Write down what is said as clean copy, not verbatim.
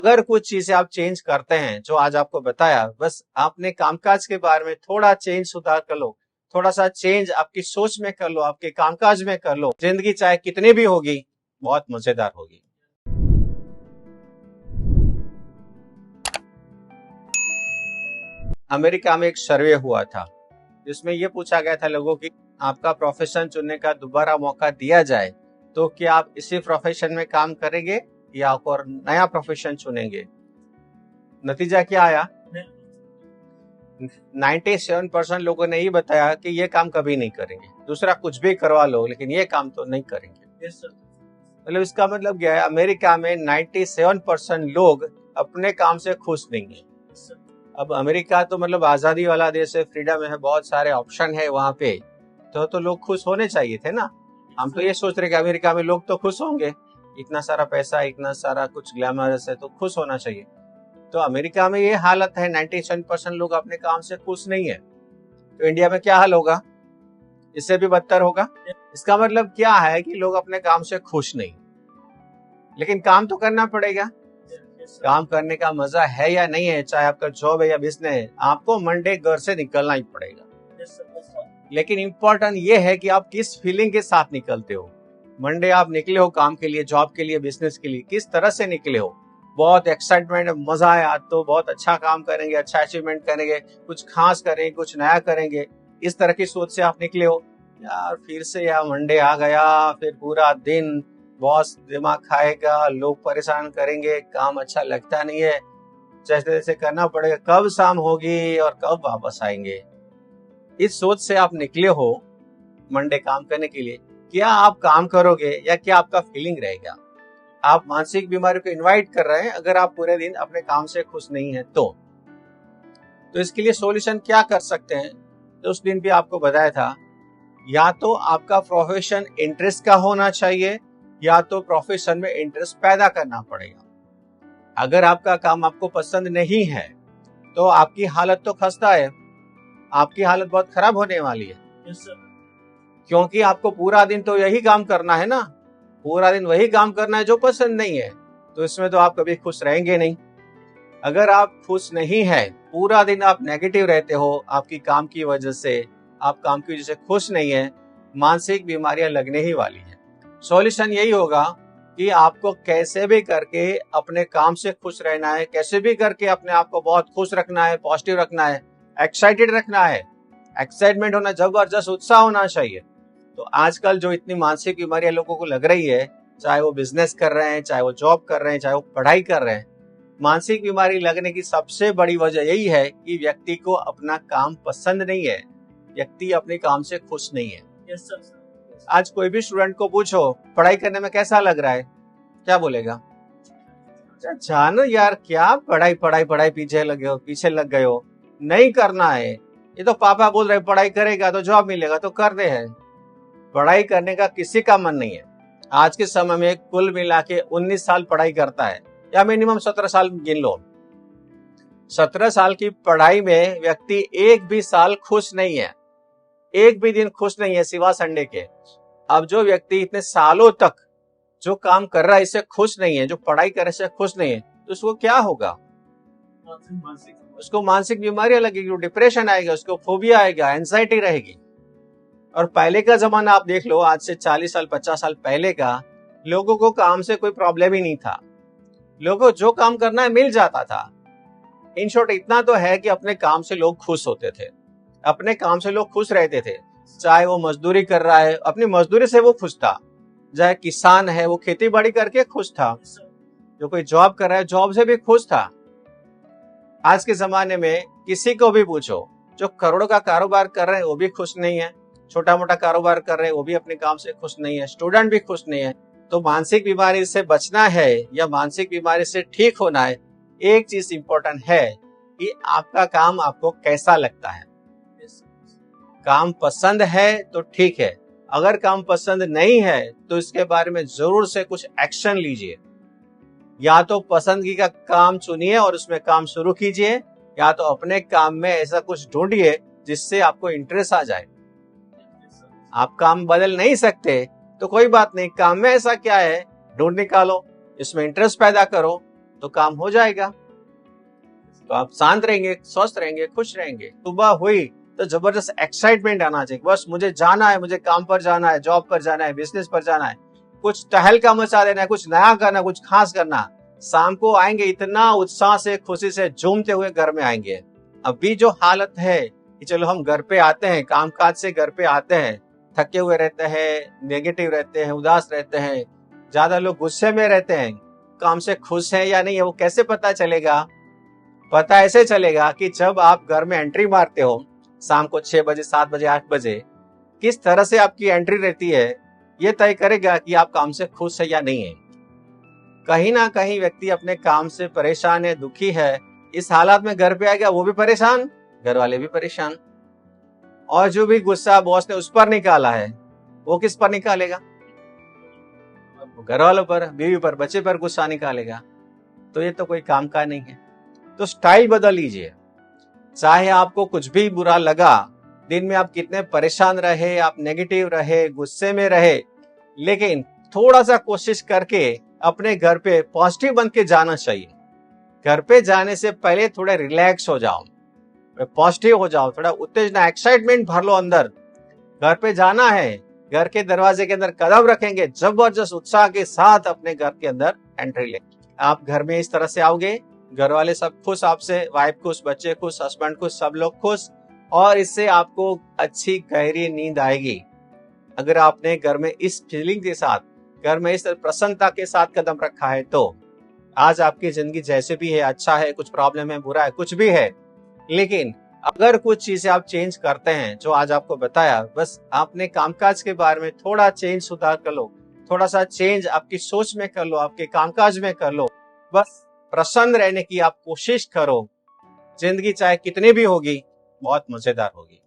अगर कुछ चीजें आप चेंज करते हैं जो आज आपको बताया, बस आपने कामकाज के बारे में थोड़ा चेंज सुधार कर लो, थोड़ा सा चेंज आपकी सोच में कर लो, आपके कामकाज में कर लो, जिंदगी चाहे कितनी भी होगी बहुत मजेदार होगी। अमेरिका में एक सर्वे हुआ था जिसमें यह पूछा गया था लोगों की, आपका प्रोफेशन चुनने का दोबारा मौका दिया जाए तो क्या आप इसी प्रोफेशन में काम करेंगे या और नया प्रोफेशन चुनेंगे? नतीजा क्या आया? 97% लोगों ने ये बताया कि ये काम कभी नहीं करेंगे, दूसरा कुछ भी करवा लो लेकिन ये काम तो नहीं करेंगे। मतलब इसका मतलब क्या है, अमेरिका में 97% लोग अपने काम से खुश नहीं है। अब अमेरिका तो मतलब आजादी वाला देश है, फ्रीडम है, बहुत सारे ऑप्शन है वहां पे, तो लोग खुश होने चाहिए थे ना। हम तो ये सोच रहे कि अमेरिका में लोग तो खुश होंगे, इतना सारा पैसा, इतना सारा कुछ ग्लैमरस है तो खुश होना चाहिए। तो अमेरिका में ये हालत है, 97% लोग अपने काम से खुश नहीं है। तो इंडिया में क्या हाल होगा? इससे भी बदतर होगा। इसका मतलब क्या है कि लोग अपने काम से खुश नहीं, लेकिन काम तो करना पड़ेगा। काम करने का मजा है या नहीं है, चाहे आपका जॉब है या बिजनेस है, आपको मंडे घर से निकलना ही पड़ेगा। लेकिन इम्पोर्टेंट ये है कि आप किस फीलिंग के साथ निकलते हो। मंडे आप निकले हो काम के लिए, जॉब के लिए, बिजनेस के लिए, किस तरह से निकले हो? बहुत एक्साइटमेंट, मजा है, आज तो बहुत अच्छा काम करेंगे, अच्छा अचीवमेंट करेंगे, कुछ खास करेंगे, कुछ नया करेंगे, इस तरह की सोच से आप निकले हो। यार फिर से यार मंडे आ गया, फिर पूरा दिन बॉस दिमाग खाएगा, लोग परेशान करेंगे, काम अच्छा लगता नहीं है, जैसे जैसे करना पड़ेगा, कब शाम होगी और कब वापस आएंगे। इस सोच से आप निकले हो मंडे काम करने के लिए, क्या आप काम करोगे या क्या आपका फीलिंग रहेगा? आप मानसिक बीमारी को इनवाइट कर रहे हैं अगर आप पूरे दिन अपने काम से खुश नहीं है तो इसके लिए सॉल्यूशन क्या कर सकते हैं? तो उस दिन भी आपको बताया था, या तो आपका प्रोफेशन इंटरेस्ट का होना चाहिए या तो प्रोफेशन में इंटरेस्ट पैदा करना पड़ेगा। अगर आपका काम आपको पसंद नहीं है तो आपकी हालत तो खस्ता है, आपकी हालत बहुत खराब होने वाली है। क्योंकि आपको पूरा दिन तो यही काम करना है ना, पूरा दिन वही काम करना है जो पसंद नहीं है, तो इसमें तो आप कभी खुश रहेंगे नहीं। अगर आप खुश नहीं है, पूरा दिन आप नेगेटिव रहते हो आपकी काम की वजह से, आप काम की वजह से खुश नहीं है, मानसिक बीमारियां लगने ही वाली है। सॉल्यूशन यही होगा कि आपको कैसे भी करके अपने काम से खुश रहना है, कैसे भी करके अपने आप को बहुत खुश रखना है, पॉजिटिव रखना है, एक्साइटेड रखना है। एक्साइटमेंट होना, जबरदस्त उत्साह होना चाहिए। तो आजकल जो इतनी मानसिक बीमारियां लोगों को लग रही है, चाहे वो बिजनेस कर रहे हैं, चाहे वो जॉब कर रहे हैं, चाहे वो पढ़ाई कर रहे हैं, मानसिक बीमारी लगने की सबसे बड़ी वजह यही है कि व्यक्ति को अपना काम पसंद नहीं है, व्यक्ति अपने काम से खुश नहीं है। आज कोई भी स्टूडेंट को पूछो पढ़ाई करने में कैसा लग रहा है, क्या बोलेगा? जानो यार, क्या पढ़ाई पढ़ाई पढ़ाई पीछे लग गए हो, नहीं करना है। ये तो पापा बोल रहे पढ़ाई करेगा तो जॉब मिलेगा, तो कर रहे हैं। पढ़ाई करने का किसी का मन नहीं है। आज के समय में कुल मिला के 19 साल पढ़ाई करता है, या मिनिमम 17 साल गिन लो। 17 साल की पढ़ाई में व्यक्ति एक भी साल खुश नहीं है, एक भी दिन खुश नहीं है सिवा संडे के। अब जो व्यक्ति इतने सालों तक जो काम कर रहा है इससे खुश नहीं है, जो पढ़ाई कर रहा है इससे खुश नहीं है, तो उसको क्या होगा? उसको मानसिक बीमारियां लगेगी, डिप्रेशन आएगा, उसको फोबिया आएगा, एंजाइटी रहेगी। और पहले का जमाना आप देख लो, आज से 40 साल 50 साल पहले का, लोगों को काम से कोई प्रॉब्लम ही नहीं था, लोगों को जो काम करना है मिल जाता था। इन शॉर्ट इतना तो है कि अपने काम से लोग खुश होते थे, अपने काम से लोग खुश रहते थे। चाहे वो मजदूरी कर रहा है, अपनी मजदूरी से वो खुश था, चाहे किसान है वो खेती बाड़ी करके खुश था, जो कोई जॉब कर रहा है जॉब से भी खुश था। आज के जमाने में किसी को भी पूछो, जो करोड़ों का कारोबार कर रहे हैं वो भी खुश नहीं है, छोटा मोटा कारोबार कर रहे हैं वो भी अपने काम से खुश नहीं है, स्टूडेंट भी खुश नहीं है। तो मानसिक बीमारी से बचना है या मानसिक बीमारी से ठीक होना है, एक चीज इंपॉर्टेंट है कि आपका काम आपको कैसा लगता है। काम पसंद है तो ठीक है, अगर काम पसंद नहीं है तो इसके बारे में जरूर से कुछ एक्शन लीजिए। या तो पसंदगी का काम चुनिए और उसमें काम शुरू कीजिए, या तो अपने काम में ऐसा कुछ ढूंढिए जिससे आपको इंटरेस्ट आ जाए। आप काम बदल नहीं सकते तो कोई बात नहीं, काम में ऐसा क्या है ढूंढ निकालो, इसमें इंटरेस्ट पैदा करो, तो काम हो जाएगा। तो आप शांत रहेंगे, स्वस्थ रहेंगे, खुश रहेंगे। सुबह हुई तो जबरदस्त एक्साइटमेंट आना चाहिए, बस मुझे जाना है, मुझे काम पर जाना है, जॉब पर जाना है, बिजनेस पर जाना है, कुछ टहलका मचा देना है, कुछ नया करना, कुछ खास करना। शाम को आएंगे इतना उत्साह से, खुशी से झूमते हुए घर में आएंगे। अभी जो हालत है कि चलो हम घर पे आते हैं, कामकाज से घर पे आते हैं, थके हुए रहते हैं, नेगेटिव रहते हैं, उदास रहते हैं, ज्यादा लोग गुस्से में रहते हैं। काम से खुश है या नहीं है वो कैसे पता चलेगा? पता ऐसे चलेगा कि जब आप घर में एंट्री मारते हो शाम को 6 बजे, 7 बजे, 8 बजे, किस तरह से आपकी एंट्री रहती है ये तय करेगा कि आप काम से खुश है या नहीं है। कहीं ना कहीं व्यक्ति अपने काम से परेशान है, दुखी है, इस हालात में घर पे आएगा, वो भी परेशान, घर वाले भी परेशान, और जो भी गुस्सा बॉस ने उस पर निकाला है वो किस पर निकालेगा? घर वालों पर, बीवी पर, बच्चे पर गुस्सा निकालेगा। तो ये तो कोई काम का नहीं है। तो स्टाइल बदल लीजिए। चाहे आपको कुछ भी बुरा लगा, दिन में आप कितने परेशान रहे, आप नेगेटिव रहे, गुस्से में रहे, लेकिन थोड़ा सा कोशिश करके अपने घर पे पॉजिटिव बन के जाना चाहिए। घर पे जाने से पहले थोड़ा रिलैक्स हो जाओ, पॉजिटिव हो जाओ, थोड़ा उत्तेजना, एक्साइटमेंट भर लो अंदर। घर पे जाना है, घर के दरवाजे के अंदर कदम रखेंगे, जबरदस्त उत्साह के साथ अपने घर के अंदर एंट्री ले। आप घर में इस तरह से आओगे, घर वाले सब खुश आपसे, वाइफ खुश, बच्चे खुश, हस्बैंड खुश, सब लोग खुश, और इससे आपको अच्छी गहरी नींद आएगी। अगर आपने घर में इस फीलिंग के साथ, घर में इस प्रसन्नता के साथ कदम रखा है तो आज आपकी जिंदगी जैसे भी है, अच्छा है, कुछ प्रॉब्लम है, बुरा है, कुछ भी है, लेकिन अगर कुछ चीजें आप चेंज करते हैं जो आज आपको बताया, बस आपने कामकाज के बारे में थोड़ा चेंज, सुधार कर लो, थोड़ा सा चेंज आपकी सोच में कर लो, आपके कामकाज में कर लो, बस प्रसन्न रहने की आप कोशिश करो। जिंदगी चाहे कितनी भी होगी, बहुत मजेदार होगी।